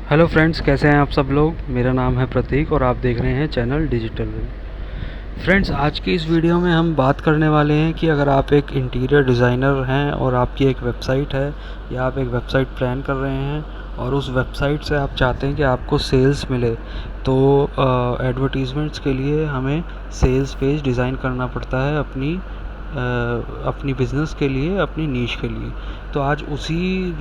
Hello friends, कैसे हैं आप सब लोग। मेरा नाम है प्रतीक और आप देख रहे हैं चैनल डिजिटल। फ्रेंड्स, आज की इस वीडियो में हम बात करने वाले हैं कि अगर आप एक इंटीरियर डिज़ाइनर हैं और आपकी एक वेबसाइट है या आप एक वेबसाइट प्लान कर रहे हैं और उस वेबसाइट से आप चाहते हैं कि आपको सेल्स मिले, तो एडवर्टीज़मेंट्स के लिए हमें सेल्स पेज डिज़ाइन करना पड़ता है अपनी बिज़नेस के लिए, अपनी नीश के लिए। तो आज उसी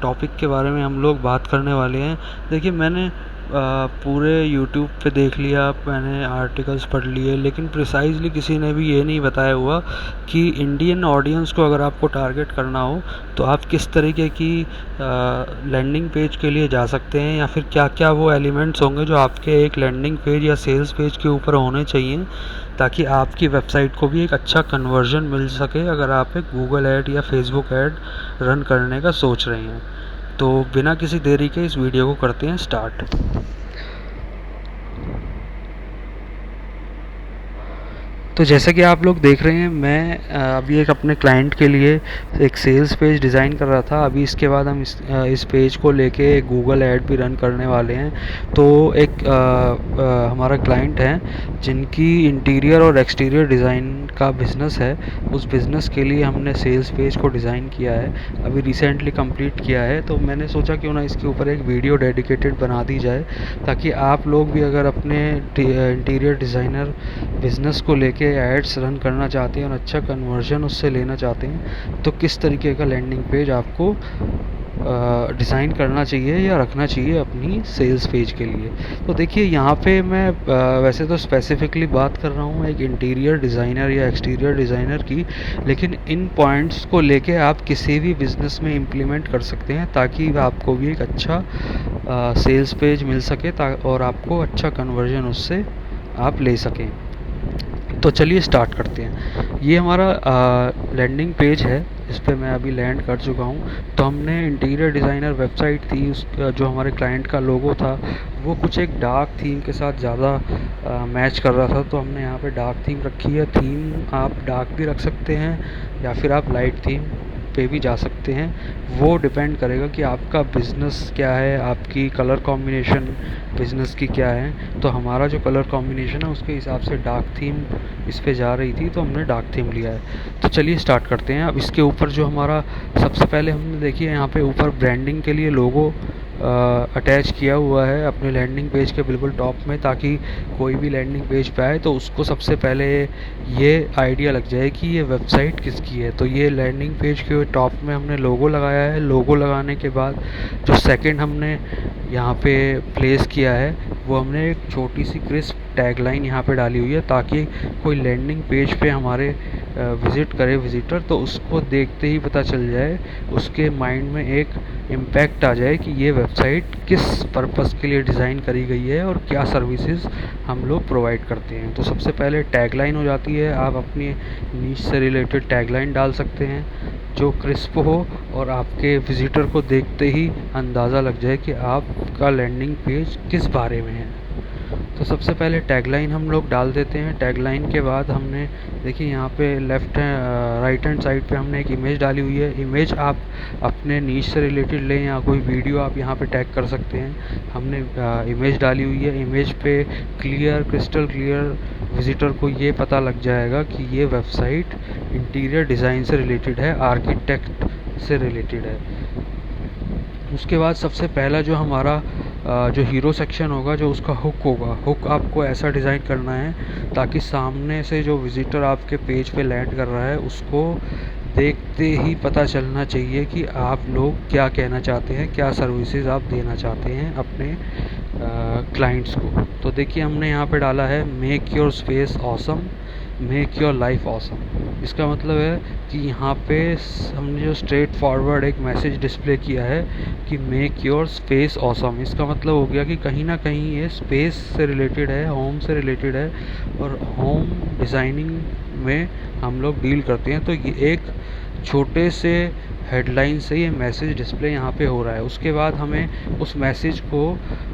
टॉपिक के बारे में हम लोग बात करने वाले हैं। देखिए, मैंने पूरे यूट्यूब पे देख लिया, मैंने आर्टिकल्स पढ़ लिए, लेकिन प्रिसाइजली किसी ने भी ये नहीं बताया हुआ कि इंडियन ऑडियंस को अगर आपको टारगेट करना हो तो आप किस तरीके की लैंडिंग पेज के लिए जा सकते हैं, या फिर क्या क्या वो एलिमेंट्स होंगे जो आपके एक लैंडिंग पेज या सेल्स पेज के ऊपर होने चाहिए, ताकि आपकी वेबसाइट को भी एक अच्छा कन्वर्जन मिल सके अगर आप एक गूगल ऐड या फेसबुक ऐड रन करने का सोच रहे हैं। तो बिना किसी देरी के इस वीडियो को करते हैं स्टार्ट। तो जैसा कि आप लोग देख रहे हैं, मैं अभी एक अपने क्लाइंट के लिए एक सेल्स पेज डिज़ाइन कर रहा था। अभी इसके बाद हम इस पेज को लेके गूगल ऐड भी रन करने वाले हैं। तो एक हमारा क्लाइंट है जिनकी इंटीरियर और एक्सटीरियर डिज़ाइन का बिज़नेस है। उस बिज़नेस के लिए हमने सेल्स पेज को डिज़ाइन किया है, अभी रिसेंटली कंप्लीट किया है। तो मैंने सोचा क्यों ना इसके ऊपर एक वीडियो डेडिकेटेड बना दी जाए, ताकि आप लोग भी अगर अपने इंटीरियर डिज़ाइनर बिज़नेस को लेके एड्स रन करना चाहते हैं और अच्छा कन्वर्जन उससे लेना चाहते हैं, तो किस तरीके का लैंडिंग पेज आपको डिज़ाइन करना चाहिए या रखना चाहिए अपनी सेल्स पेज के लिए। तो देखिए, यहाँ पे मैं वैसे तो स्पेसिफिकली बात कर रहा हूँ एक इंटीरियर डिज़ाइनर या एक्सटीरियर डिज़ाइनर की, लेकिन इन पॉइंट्स को लेके आप किसी भी बिज़नेस में इम्प्लीमेंट कर सकते हैं, ताकि आपको भी एक अच्छा सेल्स पेज मिल सके और आपको अच्छा कन्वर्जन उससे आप ले सकें। तो चलिए स्टार्ट करते हैं। ये हमारा लैंडिंग पेज है, इस पर मैं अभी लैंड कर चुका हूँ। तो हमने इंटीरियर डिज़ाइनर वेबसाइट थी, उस जो हमारे क्लाइंट का लोगो था वो कुछ एक डार्क थीम के साथ ज़्यादा मैच कर रहा था। तो हमने यहाँ पे डार्क थीम रखी है। थीम आप डार्क भी रख सकते हैं या फिर आप लाइट थीम पे भी जा सकते हैं, वो डिपेंड करेगा कि आपका बिज़नेस क्या है, आपकी कलर कॉम्बिनेशन बिज़नेस की क्या है। तो हमारा जो कलर कॉम्बिनेशन है उसके हिसाब से डार्क थीम इस पे जा रही थी, तो हमने डार्क थीम लिया है। तो चलिए स्टार्ट करते हैं। अब इसके ऊपर जो हमारा सबसे पहले हमने देखिए यहाँ पे ऊपर ब्रांडिंग के लिए लोगो अटैच किया हुआ है अपने लैंडिंग पेज के बिल्कुल टॉप में, ताकि कोई भी लैंडिंग पेज पे आए तो उसको सबसे पहले ये आइडिया लग जाए कि ये वेबसाइट किसकी है। तो ये लैंडिंग पेज के टॉप में हमने लोगो लगाया है। लोगो लगाने के बाद जो सेकंड हमने यहाँ पे प्लेस किया है, वो हमने एक छोटी सी क्रिस्प टैगलाइन यहाँ पे डाली हुई है, ताकि कोई लैंडिंग पेज पे हमारे विज़िट करे विज़िटर, तो उसको देखते ही पता चल जाए, उसके माइंड में एक इम्पैक्ट आ जाए कि ये वेबसाइट किस पर्पस के लिए डिज़ाइन करी गई है और क्या सर्विसेज हम लोग प्रोवाइड करते हैं। तो सबसे पहले टैगलाइन हो जाती है। आप अपनी नीश से रिलेटेड टैगलाइन डाल सकते हैं जो क्रिस्प हो और आपके विज़िटर को देखते ही अंदाज़ा लग जाए कि आपका लैंडिंग पेज किस बारे में है। तो सबसे पहले टैगलाइन हम लोग डाल देते हैं। टैगलाइन के बाद हमने देखिए यहाँ पे राइट हैंड साइड पे हमने एक इमेज डाली हुई है। इमेज आप अपने नीश से रिलेटेड लें या कोई वीडियो आप यहाँ पे टैग कर सकते हैं। हमने इमेज डाली हुई है। इमेज पे क्रिस्टल क्लियर विजिटर को ये पता लग जाएगा कि ये वेबसाइट इंटीरियर डिज़ाइन से रिलेटेड है, आर्किटेक्ट से रिलेटेड है। उसके बाद सबसे पहला जो हमारा जो हीरो सेक्शन होगा, जो उसका हुक होगा, हुक आपको ऐसा डिज़ाइन करना है ताकि सामने से जो विज़िटर आपके पेज पे लैंड कर रहा है उसको देखते ही पता चलना चाहिए कि आप लोग क्या कहना चाहते हैं, क्या सर्विसेज आप देना चाहते हैं अपने क्लाइंट्स को। तो देखिए, हमने यहाँ पे डाला है make your space awesome, make your life awesome. इसका मतलब है कि यहाँ पे हमने जो स्ट्रेट फॉरवर्ड एक मैसेज डिस्प्ले किया है कि मेक योर स्पेस ऑसम। इसका मतलब हो गया कि कहीं ना कहीं ये स्पेस से रिलेटेड है, होम से रिलेटेड है, और होम डिज़ाइनिंग में हम लोग डील करते हैं। तो ये एक छोटे से हेडलाइन से ये मैसेज डिस्प्ले यहाँ पे हो रहा है। उसके बाद हमें उस मैसेज को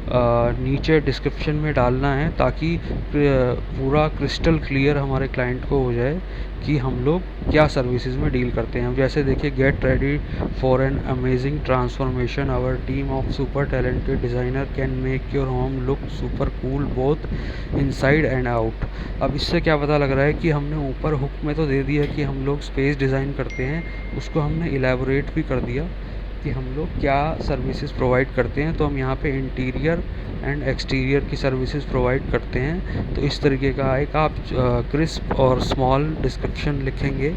नीचे डिस्क्रिप्शन में डालना है, ताकि पूरा क्रिस्टल क्लियर हमारे क्लाइंट को हो जाए कि हम लोग क्या सर्विसेज में डील करते हैं। जैसे देखिए, get ready for an amazing transformation, our team of super talented designer can make your home look super cool both inside and out. अब इससे क्या पता लग रहा है कि हमने ऊपर हुक में तो दे दिया कि हम लोग स्पेस डिज़ाइन करते हैं, उसको हमने इलेबोरेट भी कर दिया कि हम लोग क्या सर्विसेज प्रोवाइड करते हैं। तो हम यहाँ पे इंटीरियर एंड एक्सटीरियर की सर्विसेज प्रोवाइड करते हैं। तो इस तरीके का एक आप क्रिस्प और स्मॉल डिस्क्रिप्शन लिखेंगे।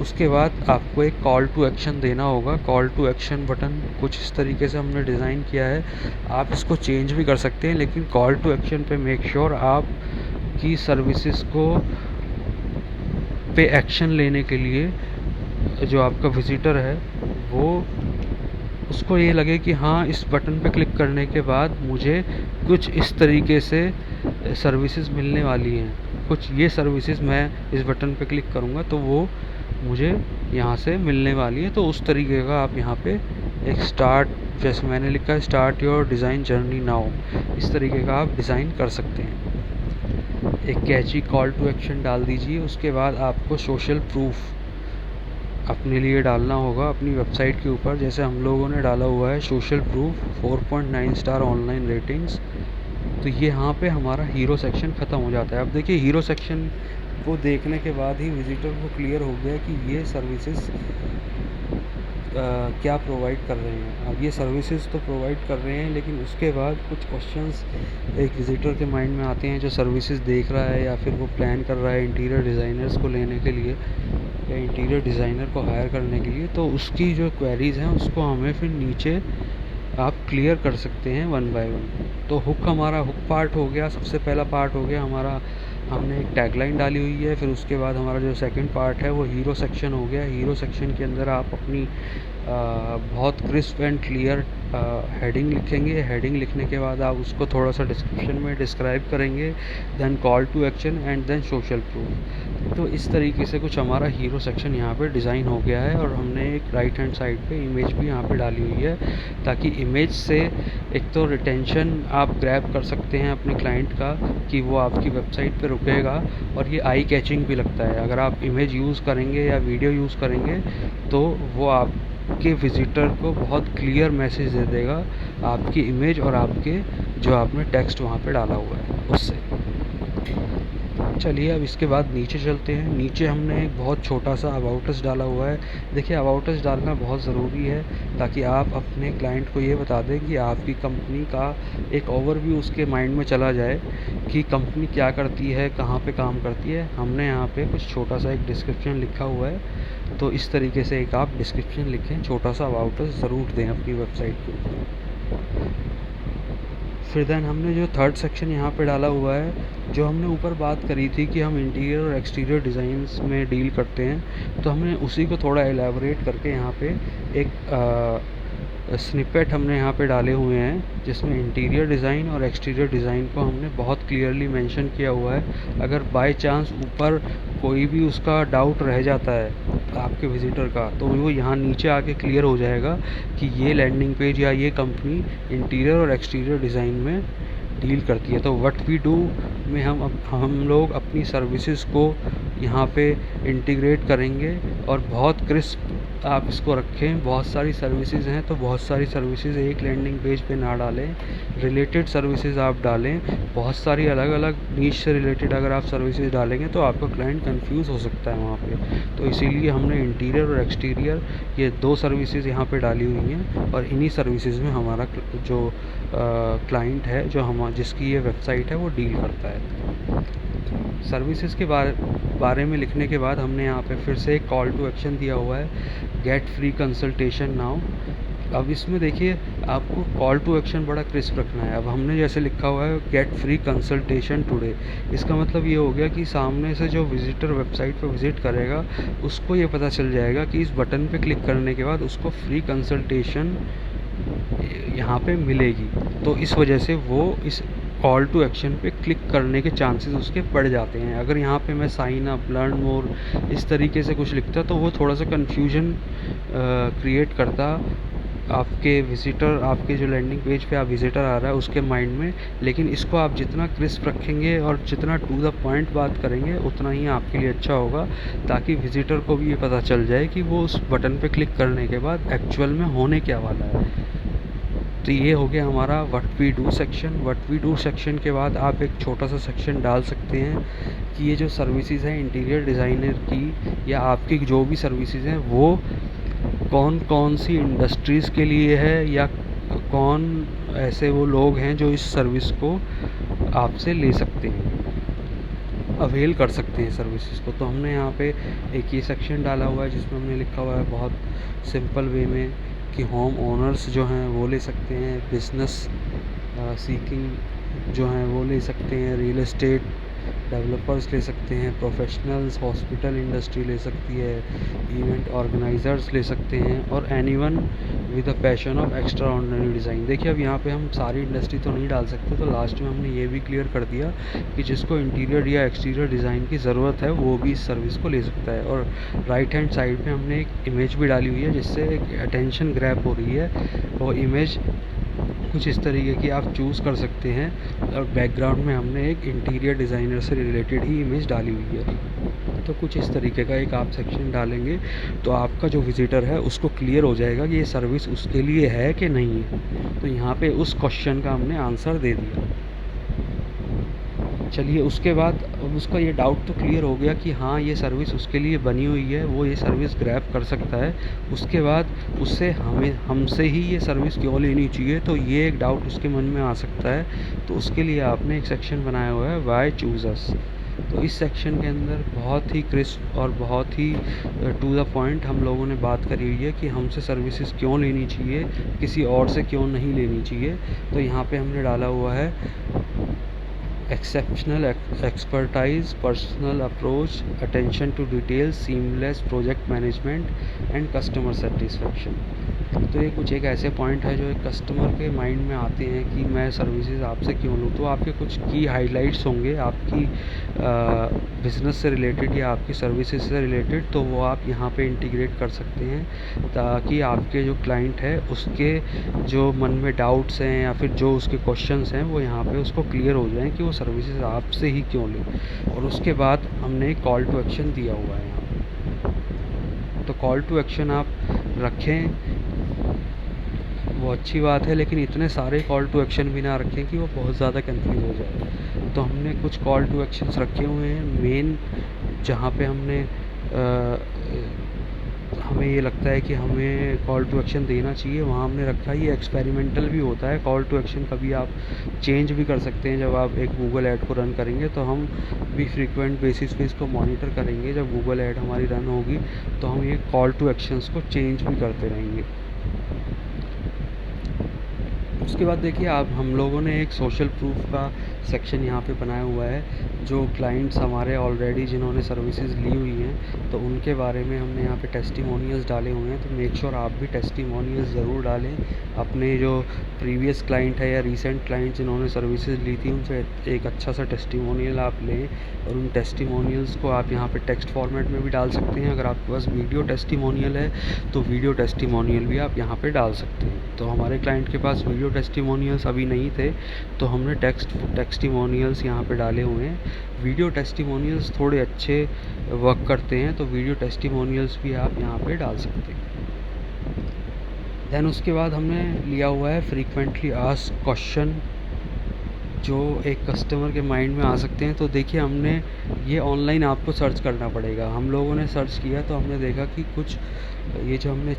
उसके बाद आपको एक कॉल टू एक्शन देना होगा। कॉल टू एक्शन बटन कुछ इस तरीके से हमने डिज़ाइन किया है। आप इसको चेंज भी कर सकते हैं, लेकिन कॉल टू एक्शन पे मेक श्योर आप की सर्विसेज को पे एक्शन लेने के लिए जो आपका विज़िटर है वो उसको ये लगे कि हाँ, इस बटन पे क्लिक करने के बाद मुझे कुछ इस तरीके से सर्विसेज मिलने वाली हैं, कुछ ये सर्विसेज मैं इस बटन पे क्लिक करूँगा तो वो मुझे यहाँ से मिलने वाली है। तो उस तरीके का आप यहाँ पे एक स्टार्ट, जैसे मैंने लिखा है start your design journey now, इस तरीके का आप डिज़ाइन कर सकते हैं। एक कैची कॉल टू एक्शन डाल दीजिए। उसके बाद आपको सोशल प्रूफ अपने लिए डालना होगा अपनी वेबसाइट के ऊपर। जैसे हम लोगों ने डाला हुआ है social proof 4.9 star online ratings. तो ये यहाँ पे हमारा हीरो सेक्शन ख़त्म हो जाता है। अब देखिए, हीरो सेक्शन को देखने के बाद ही विज़िटर को क्लियर हो गया कि ये सर्विसेज क्या प्रोवाइड कर रहे हैं। अब ये सर्विसेज तो प्रोवाइड कर रहे हैं, लेकिन उसके बाद कुछ क्वेश्चंस एक विज़िटर के माइंड में आते हैं जो सर्विसेज देख रहा है या फिर वो प्लान कर रहा है इंटीरियर डिज़ाइनर्स को लेने के लिए या इंटीरियर डिज़ाइनर को हायर करने के लिए। तो उसकी जो क्वेरीज़ हैं उसको हमें फिर नीचे आप क्लियर कर सकते हैं वन बाय वन। तो हुक हमारा हुक पार्ट हो गया, सबसे पहला पार्ट हो गया हमारा, हमने एक टैगलाइन डाली हुई है। फिर उसके बाद हमारा जो सेकंड पार्ट है वो हीरो सेक्शन हो गया। हीरो सेक्शन के अंदर आप अपनी बहुत क्रिस्प एंड क्लियर हेडिंग लिखेंगे। हेडिंग लिखने के बाद आप उसको थोड़ा सा डिस्क्रिप्शन में डिस्क्राइब करेंगे, then call to action and then social proof. तो इस तरीके से कुछ हमारा हीरो सेक्शन यहाँ पे डिज़ाइन हो गया है। और हमने एक राइट हैंड साइड पे इमेज भी यहाँ पे डाली हुई है, ताकि इमेज से एक तो रिटेंशन आप ग्रैब कर सकते हैं अपने क्लाइंट का कि वो आपकी वेबसाइट पे रुकेगा, और ये आई कैचिंग भी लगता है। अगर आप इमेज यूज़ करेंगे या वीडियो यूज़ करेंगे तो वो आपके विज़िटर को बहुत क्लियर मैसेज दे देगा आपकी इमेज और आपके जो आपने टेक्स्ट वहाँ पे डाला हुआ है उससे। चलिए अब इसके बाद नीचे चलते हैं। नीचे हमने एक बहुत छोटा सा अबाउट अस डाला हुआ है। देखिए, अबाउट अस डालना बहुत ज़रूरी है ताकि आप अपने क्लाइंट को ये बता दें कि आपकी कंपनी का एक ओवरव्यू उसके माइंड में चला जाए कि कंपनी क्या करती है, कहाँ पे काम करती है। हमने यहाँ पे कुछ छोटा सा एक डिस्क्रिप्शन लिखा हुआ है, तो इस तरीके से एक आप डिस्क्रिप्शन लिखें, छोटा सा अबाउट अस ज़रूर दें अपनी वेबसाइट के ऊपर। फिर देन हमने जो थर्ड सेक्शन यहाँ पे डाला हुआ है, जो हमने ऊपर बात करी थी कि हम इंटीरियर और एक्सटीरियर डिज़ाइंस में डील करते हैं, तो हमने उसी को थोड़ा एलैबोरेट करके यहाँ पे एक स्निपेट हमने यहाँ पे डाले हुए हैं, जिसमें इंटीरियर डिज़ाइन और एक्सटीरियर डिज़ाइन को हमने बहुत क्लियरली मेंशन किया हुआ है। अगर बाय चांस ऊपर कोई भी उसका डाउट रह जाता है आपके विज़िटर का, तो वो यहाँ नीचे आके क्लियर हो जाएगा कि ये लैंडिंग पेज या ये कंपनी इंटीरियर और एक्सटीरियर डिज़ाइन में डील करती है। तो व्हाट वी डू में हम लोग अपनी सर्विसेज को यहाँ पे इंटीग्रेट करेंगे और बहुत क्रिस्प आप इसको रखें। बहुत सारी सर्विसेज हैं, तो बहुत सारी सर्विसेज एक लैंडिंग पेज पे ना डालें, रिलेटेड सर्विसेज आप डालें। बहुत सारी अलग अलग नीश से रिलेटेड अगर आप सर्विसेज डालेंगे तो आपका क्लाइंट कंफ्यूज हो सकता है वहाँ पे। तो इसीलिए हमने इंटीरियर और एक्सटीरियर ये दो सर्विसेज यहाँ पे डाली हुई हैं, और इन्हीं सर्विसेज में हमारा जो क्लाइंट है, जो जिसकी ये वेबसाइट है, वो डील करता है। सर्विसेज के बारे में लिखने के बाद हमने यहाँ पे फिर से एक कॉल टू एक्शन दिया हुआ है, गेट फ्री कंसल्टेशन नाउ। अब इसमें देखिए, आपको कॉल टू एक्शन बड़ा क्रिस्प रखना है। अब हमने जैसे लिखा हुआ है गेट फ्री कंसल्टेशन टुडे, इसका मतलब ये हो गया कि सामने से जो विज़िटर वेबसाइट पर विज़िट करेगा उसको ये पता चल जाएगा कि इस बटन पे क्लिक करने के बाद उसको फ्री कंसल्टेशन यहाँ पे मिलेगी। तो इस वजह से वो इस कॉल टू एक्शन पे क्लिक करने के चांसेस उसके बढ़ जाते हैं। अगर यहाँ पे मैं साइन अप, लर्न मोर इस तरीके से कुछ लिखता तो वो थोड़ा सा कन्फ्यूजन क्रिएट करता आपके विज़िटर, आपके जो लैंडिंग पेज पे आप विज़िटर आ रहा है उसके माइंड में, लेकिन इसको आप जितना क्रिस्प रखेंगे और जितना टू द पॉइंट बात करेंगे उतना ही आपके लिए अच्छा होगा, ताकि विज़िटर को भी ये पता चल जाए कि वो उस बटन पे क्लिक करने के बाद एक्चुअल में होने क्या वाला है। तो ये हो गया हमारा what we do section. What we do section के बाद आप एक छोटा सा सेक्शन डाल सकते हैं कि ये जो सर्विसेज हैं इंटीरियर डिज़ाइनर की या आपकी जो भी सर्विसेज हैं वो कौन कौन सी इंडस्ट्रीज़ के लिए है, या कौन ऐसे वो लोग हैं जो इस सर्विस को आपसे ले सकते हैं, अवेल कर सकते हैं सर्विसेज को। तो हमने यहाँ पे एक ये सेक्शन डाला हुआ है जिसमें हमने लिखा हुआ है बहुत सिंपल वे में कि होम ओनर्स जो हैं वो ले सकते हैं, बिजनेस सीकिंग जो हैं वो ले सकते हैं, रियल एस्टेट डेवलपर्स ले सकते हैं, प्रोफेशनल्स, हॉस्पिटल इंडस्ट्री ले सकती है, इवेंट ऑर्गेनाइजर्स ले सकते हैं, और anyone with a passion of extra ordinary design. देखिए अब यहाँ पे हम सारी इंडस्ट्री तो नहीं डाल सकते, तो लास्ट में हमने ये भी क्लियर कर दिया कि जिसको इंटीरियर या एक्सटीरियर डिज़ाइन की ज़रूरत है वो भी इस सर्विस को ले सकता है। और राइट हैंड साइड में हमने एक इमेज भी डाली हुई है जिससे एक अटेंशन ग्रैब हो रही है। वो इमेज कुछ इस तरीके की आप चूज़ कर सकते हैं, और बैकग्राउंड में हमने एक इंटीरियर डिज़ाइनर से रिलेटेड ही इमेज डाली हुई है। तो कुछ इस तरीके का एक आप सेक्शन डालेंगे तो आपका जो विज़िटर है उसको क्लियर हो जाएगा कि ये सर्विस उसके लिए है कि नहीं है। तो यहाँ पे उस क्वेश्चन का हमने आंसर दे दिया। चलिए उसके बाद अब उसका ये डाउट तो क्लियर हो गया कि हाँ ये सर्विस उसके लिए बनी हुई है, वो ये सर्विस ग्रैब कर सकता है। उसके बाद उससे हमसे ही ये सर्विस क्यों लेनी चाहिए, तो ये एक डाउट उसके मन में आ सकता है। तो उसके लिए आपने एक सेक्शन बनाया हुआ है वाई चूज़ अस। तो इस सेक्शन के अंदर बहुत ही क्रिस्प और बहुत ही टू द पॉइंट हम लोगों ने बात करी हुई है कि हमसे सर्विसेज क्यों लेनी चाहिए, किसी और से क्यों नहीं लेनी चाहिए। तो यहाँ पे हमने डाला हुआ है exceptional expertise, personal approach, attention to detail, seamless project management and customer satisfaction। तो ये कुछ एक ऐसे पॉइंट है जो एक कस्टमर के माइंड में आते हैं कि मैं सर्विसेज आपसे क्यों लूँ। तो आपके कुछ की हाइलाइट्स होंगे आपकी बिज़नेस से रिलेटेड या आपकी सर्विसेज से रिलेटेड, तो वो आप यहाँ पे इंटीग्रेट कर सकते हैं ताकि आपके जो क्लाइंट है उसके जो मन में डाउट्स हैं या फिर जो उसके क्वेश्चंस हैं वो यहाँ पे उसको क्लियर हो जाएं कि वो सर्विसेज आपसे ही क्यों लें। और उसके बाद हमने एक कॉल टू एक्शन दिया हुआ है यहाँ। तो कॉल टू एक्शन आप रखें वो अच्छी बात है, लेकिन इतने सारे कॉल टू एक्शन भी ना रखें कि वो बहुत ज़्यादा कंफ्यूज हो जाए। तो हमने कुछ कॉल टू एक्शंस रखे हुए हैं मेन, जहाँ पे हमने हमें ये लगता है कि हमें कॉल टू एक्शन देना चाहिए, वहाँ हमने रखा है। ये एक्सपेरिमेंटल भी होता है कॉल टू एक्शन, कभी आप चेंज भी कर सकते हैं। जब आप एक गूगल ऐड को रन करेंगे तो हम भी फ्रीक्वेंट बेसिस पे इसको मॉनिटर करेंगे। जब गूगल ऐड हमारी रन होगी तो हम ये कॉल टू एक्शंस को चेंज भी करते रहेंगे। उसके बाद देखिए आप हम लोगों ने एक सोशल प्रूफ का सेक्शन यहाँ पे बनाया हुआ है। जो क्लाइंट्स हमारे ऑलरेडी जिन्होंने सर्विसेज ली हुई हैं तो उनके बारे में हमने यहाँ पे टेस्टिमोनियल्स डाले हुए हैं। तो मेक श्योर आप भी टेस्टिमोनियल्स ज़रूर डालें। अपने जो प्रीवियस क्लाइंट है या रीसेंट क्लाइंट जिन्होंने सर्विसेज ली थी उनसे एक अच्छा सा टेस्टिमोनियल आप लें, और उन टेस्टिमोनियल्स को आप यहाँ पे टेक्स्ट फॉर्मेट में भी डाल सकते हैं। अगर आपके पास वीडियो टेस्टिमोनियल है तो वीडियो टेस्टिमोनियल भी आप यहाँ पे डाल सकते हैं। तो हमारे क्लाइंट के पास वीडियो टेस्टिमोनियल्स अभी नहीं थे तो हमने टेस्टिमोनियल्स यहाँ पे डाले हुए हैं। वीडियो टेस्टिमोनियल्स थोड़े अच्छे वर्क करते हैं तो वीडियो टेस्टिमोनियल्स भी आप यहाँ पे डाल सकते हैं। दैन उसके बाद हमने लिया हुआ है फ्रीक्वेंटली आस्क्ड क्वेश्चन जो एक कस्टमर के माइंड में आ सकते हैं। तो देखिए हमने ये ऑनलाइन आपको सर्च करना पड़ेगा। हम लोगों ने सर्च किया तो हमने देखा कि कुछ ये जो हमने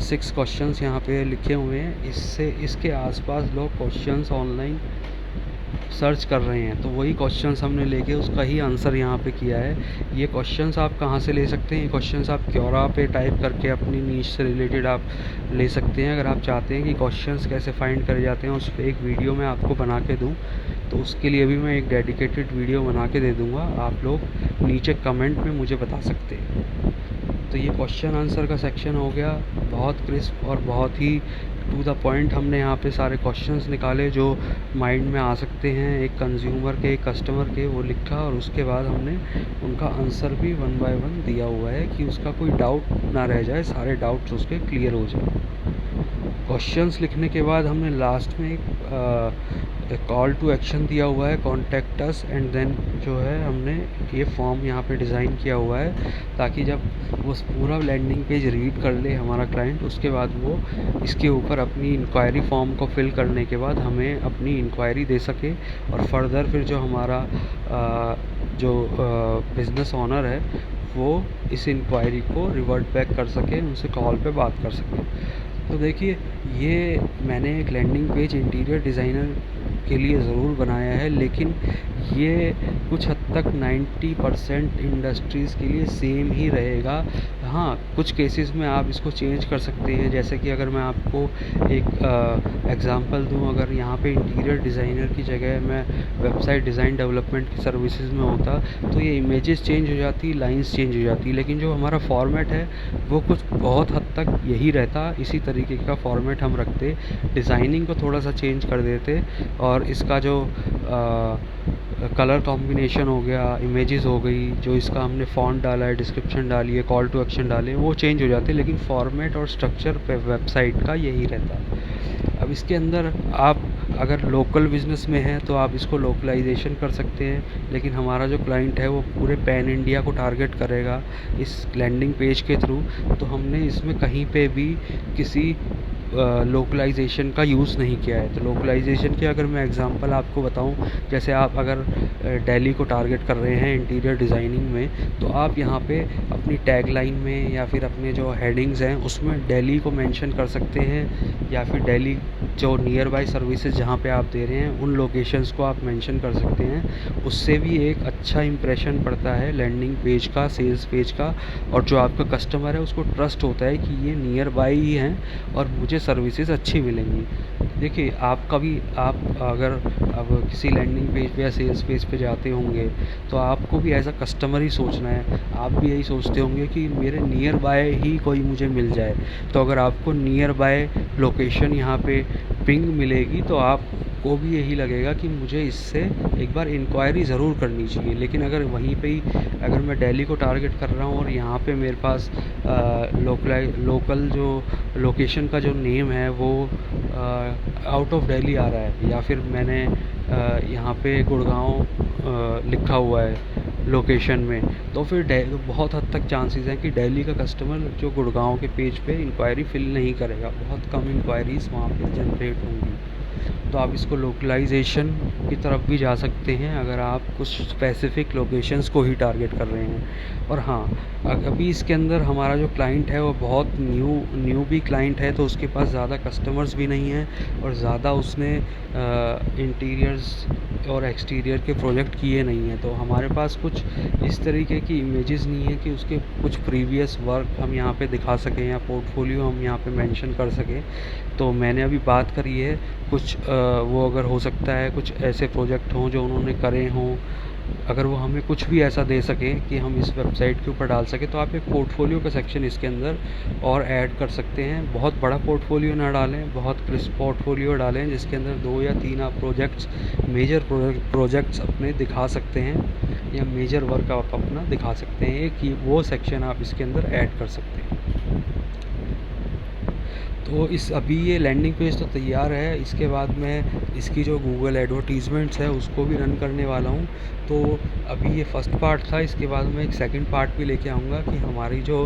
6 क्वेश्चंस यहाँ पे लिखे हुए हैं, इसके आसपास लोग क्वेश्चंस ऑनलाइन सर्च कर रहे हैं। तो वही क्वेश्चंस हमने लेके उसका ही आंसर यहाँ पे किया है। ये क्वेश्चंस आप कहाँ से ले सकते हैं, ये क्वेश्चंस आप क्योरा पे टाइप करके अपनी नीश से रिलेटेड आप ले सकते हैं। अगर आप चाहते हैं कि क्वेश्चंस कैसे फाइंड करे जाते हैं उस पर एक वीडियो मैं आपको बना के दूँ तो उसके लिए भी मैं एक डेडिकेटेड वीडियो बना के दे दूँगा। आप लोग नीचे कमेंट में मुझे बता सकते हैं। तो ये क्वेश्चन आंसर का सेक्शन हो गया, बहुत क्रिस्प और बहुत ही टू द पॉइंट। हमने यहाँ पे सारे क्वेश्चंस निकाले जो माइंड में आ सकते हैं एक कंज्यूमर के, एक कस्टमर के, वो लिखा और उसके बाद हमने उनका आंसर भी 1 बाय 1 दिया हुआ है कि उसका कोई डाउट ना रह जाए, सारे डाउट्स उसके क्लियर हो जाए। क्वेश्चंस लिखने के बाद हमने लास्ट में एक कॉल टू एक्शन दिया हुआ है, कॉन्टैक्ट अस, एंड देन जो है हमने ये फॉर्म यहाँ पे डिज़ाइन किया हुआ है ताकि जब वो पूरा लैंडिंग पेज रीड कर ले हमारा क्लाइंट, उसके बाद वो इसके ऊपर अपनी इंक्वायरी फॉर्म को फिल करने के बाद हमें अपनी इंक्वायरी दे सके और फर्दर फिर जो हमारा जो बिज़नेस ऑनर है वो इस इंक्वायरी को रिवर्ट बैक कर सके, उनसे कॉल पे बात कर सके। तो देखिए, ये मैंने एक लैंडिंग पेज इंटीरियर डिज़ाइनर के लिए ज़रूर बनाया है, लेकिन ये कुछ हद तक 90% इंडस्ट्रीज़ के लिए सेम ही रहेगा। हाँ, कुछ केसेस में आप इसको चेंज कर सकते हैं, जैसे कि अगर मैं आपको एक एग्ज़ाम्पल दूँ, अगर यहाँ पे इंटीरियर डिज़ाइनर की जगह मैं वेबसाइट डिज़ाइन डेवलपमेंट की सर्विसेज में होता तो ये इमेजेस चेंज हो जाती, लाइंस चेंज हो जाती, लेकिन जो हमारा फॉर्मेट है वो कुछ बहुत हद तक यही रहता। इसी तरीके का फॉर्मेट हम रखते, डिज़ाइनिंग को थोड़ा सा चेंज कर देते और इसका जो कलर कॉम्बिनेशन हो गया, इमेजेस हो गई, जो इसका हमने फ़ॉन्ट डाला है, डिस्क्रिप्शन डाली है, कॉल टू एक्शन डाले, वो चेंज हो जाते, लेकिन फॉर्मेट और स्ट्रक्चर पे वेबसाइट का यही रहता है। अब इसके अंदर आप अगर लोकल बिज़नेस में हैं तो आप इसको लोकलाइजेशन कर सकते हैं, लेकिन हमारा जो क्लाइंट है वो पूरे पैन इंडिया को टारगेट करेगा इस लैंडिंग पेज के थ्रू, तो हमने इसमें कहीं पे भी किसी लोकलाइजेशन का यूज़ नहीं किया है। तो लोकलाइजेशन की अगर मैं एग्जांपल आपको बताऊं, जैसे आप अगर दिल्ली को टारगेट कर रहे हैं इंटीरियर डिज़ाइनिंग में, तो आप यहाँ पे अपनी टैगलाइन में या फिर अपने जो हेडिंग्स हैं उसमें दिल्ली को मेंशन कर सकते हैं, या फिर दिल्ली जो नियर बाई सर्विसेज जहाँ पे आप दे रहे हैं उन लोकेशंस को आप मेंशन कर सकते हैं। उससे भी एक अच्छा इंप्रेशन पड़ता है लैंडिंग पेज का, सेल्स पेज का, और जो आपका कस्टमर है उसको ट्रस्ट होता है कि ये नियर बाई ही हैं और मुझे सर्विसेज अच्छी मिलेंगी। देखिए, आपका भी आप अगर अब किसी लैंडिंग पेज पे या सेल्स पेज पे जाते होंगे तो आपको भी एज अ कस्टमर ही सोचना है। आप भी यही सोचते होंगे कि मेरे नियर बाय ही कोई मुझे मिल जाए। तो अगर आपको नियर बाय लोकेशन यहाँ पे पिंग मिलेगी तो आपको भी यही लगेगा कि मुझे इससे एक बार इंक्वायरी ज़रूर करनी चाहिए। लेकिन अगर वहीं पे ही अगर मैं दिल्ली को टारगेट कर रहा हूँ और यहाँ पे मेरे पास लोकल जो लोकेशन का जो नेम है वो आउट ऑफ दिल्ली आ रहा है, या फिर मैंने यहाँ पे गुड़गांव लिखा हुआ है लोकेशन में, तो फिर बहुत हद तक चांसेस हैं कि दिल्ली का कस्टमर जो गुड़गांव के पेज पे इंक्वायरी फिल नहीं करेगा, बहुत कम इंक्वायरीज़ वहाँ पे जनरेट होंगी। तो आप इसको लोकलाइजेशन की तरफ भी जा सकते हैं अगर आप कुछ स्पेसिफिक लोकेशंस को ही टारगेट कर रहे हैं। और हाँ, अभी इसके अंदर हमारा जो क्लाइंट है वो बहुत न्यू भी क्लाइंट है, तो उसके पास ज़्यादा कस्टमर्स भी नहीं हैं और ज़्यादा उसने इंटीरियर्स और एक्सटीरियर के प्रोजेक्ट किए नहीं हैं। तो हमारे पास कुछ इस तरीके की इमेजेस नहीं है कि उसके कुछ प्रीवियस वर्क हम यहाँ पे दिखा सकें या पोर्टफोलियो हम यहाँ पे मेंशन कर सकें। तो मैंने अभी बात करी है कुछ वो अगर हो सकता है कुछ ऐसे प्रोजेक्ट हों जो उन्होंने करे हों, अगर वो हमें कुछ भी ऐसा दे सकें कि हम इस वेबसाइट के ऊपर डाल सकें, तो आप एक पोर्टफोलियो का सेक्शन इसके अंदर और ऐड कर सकते हैं। बहुत बड़ा पोर्टफोलियो ना डालें, बहुत क्रिस्प पोर्टफोलियो डालें जिसके अंदर 2 या 3 आप मेजर प्रोजेक्ट्स अपने दिखा सकते हैं या मेजर वर्क आप अपना दिखा सकते हैं। एक वो सेक्शन आप इसके अंदर ऐड कर सकते हैं। तो अभी ये लैंडिंग पेज तो तैयार है, इसके बाद मैं इसकी जो गूगल एडवर्टीज़मेंट्स है उसको भी रन करने वाला हूँ। तो अभी ये फर्स्ट पार्ट था, इसके बाद मैं एक सेकंड पार्ट भी लेके आऊँगा कि हमारी जो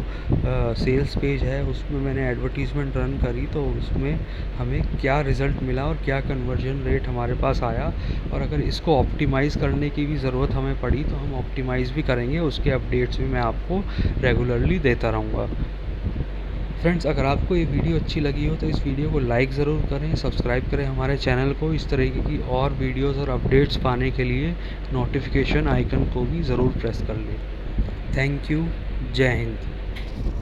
सेल्स पेज है उसमें मैंने एडवर्टीज़मेंट रन करी तो उसमें हमें क्या रिज़ल्ट मिला और क्या कन्वर्जन रेट हमारे पास आया, और अगर इसको ऑप्टिमाइज़ करने की भी ज़रूरत हमें पड़ी तो हम ऑप्टिमाइज़ भी करेंगे। उसके अपडेट्स भी मैं आपको रेगुलरली देता रहूँगा। फ्रेंड्स, अगर आपको ये वीडियो अच्छी लगी हो तो इस वीडियो को लाइक ज़रूर करें, सब्सक्राइब करें हमारे चैनल को। इस तरीके की और वीडियोस और अपडेट्स पाने के लिए नोटिफिकेशन आइकन को भी ज़रूर प्रेस कर लें। Thank you. जय हिंद।